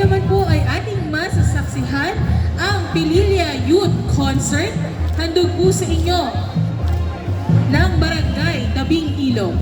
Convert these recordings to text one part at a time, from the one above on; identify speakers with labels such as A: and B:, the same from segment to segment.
A: naman po ay ating masasaksihan ang Pililya Youth Concert. Handog po sa inyo ng Barangay Tabing Ilog.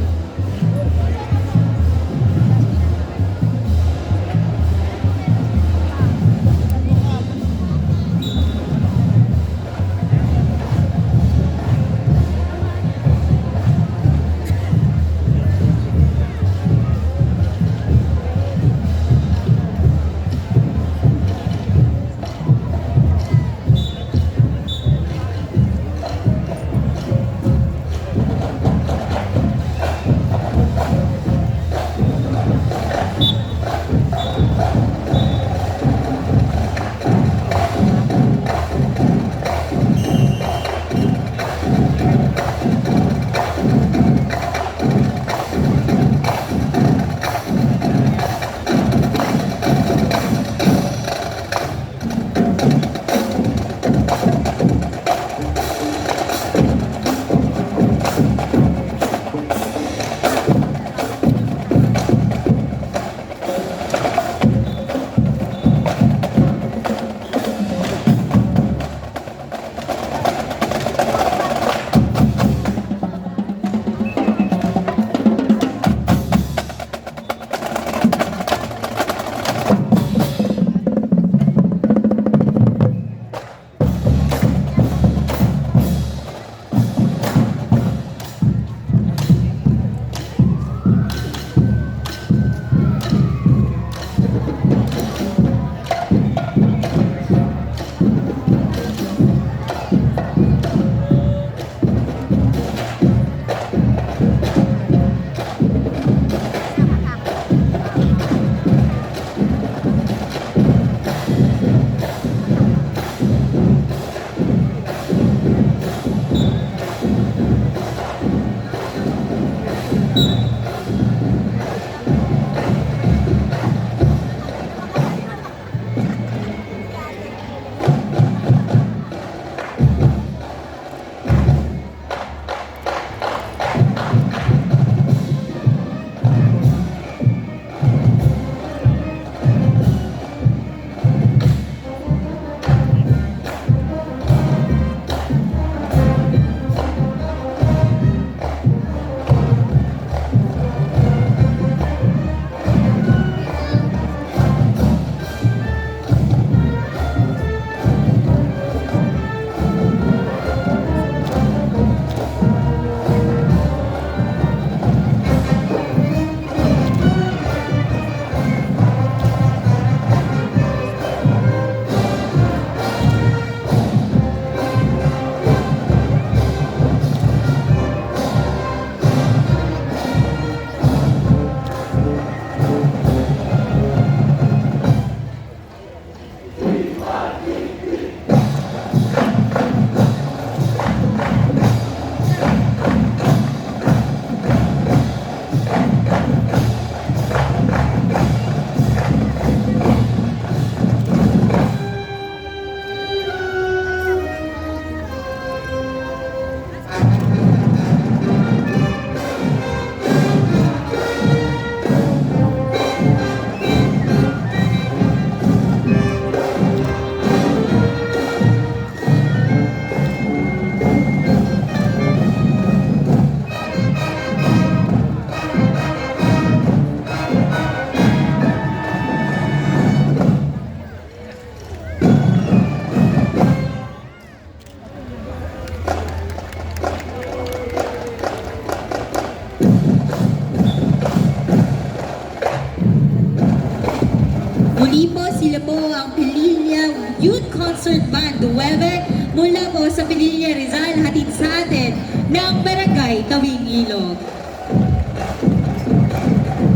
B: Muli po, sila po ang Pililya Youth Concert Band Weber mula po sa Pililya Rizal, hatid sa atin ng Barangay Tabing Ilog.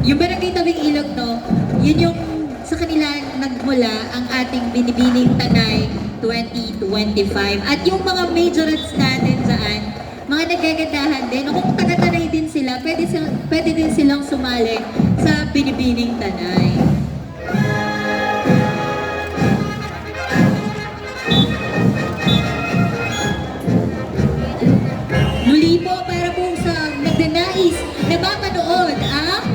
B: Yung Barangay Tabing Ilog, no, yun yung sa kanila nagmula ang ating Binibining Tanay 2025. At yung mga majorets natin dyan, mga nagagandahan din. Kung taga-Tanay din sila, pwede din silang sumali sa Binibining Tanay. Muli po, para po sa nagnanais na mapanood ang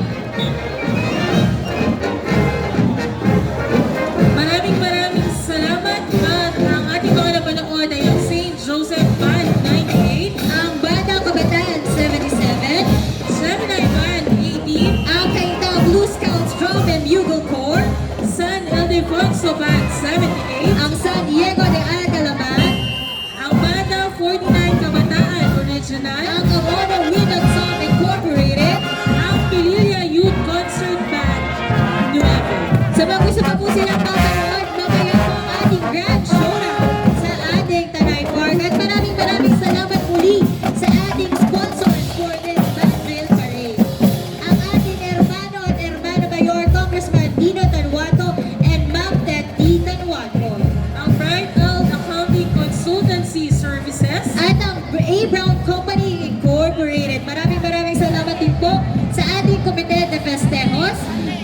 B: A. Brown Company Incorporated. Maraming salamat din po sa ating Comité de Festejos,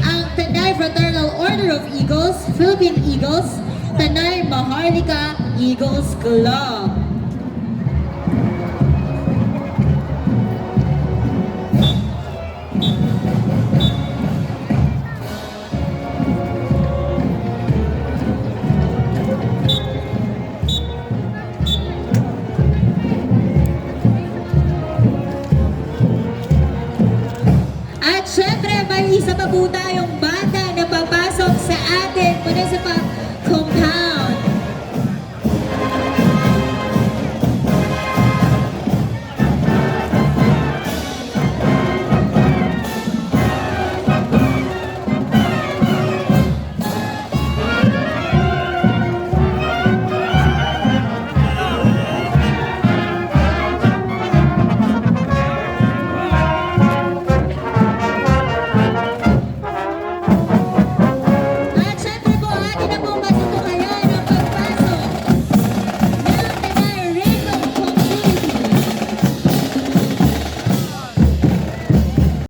B: ang Tanay Fraternal Order of Eagles, Philippine Eagles, Tanay Maharlika Eagles Club. At syempre, may isa pa po tayong bata na papasok sa ating municipal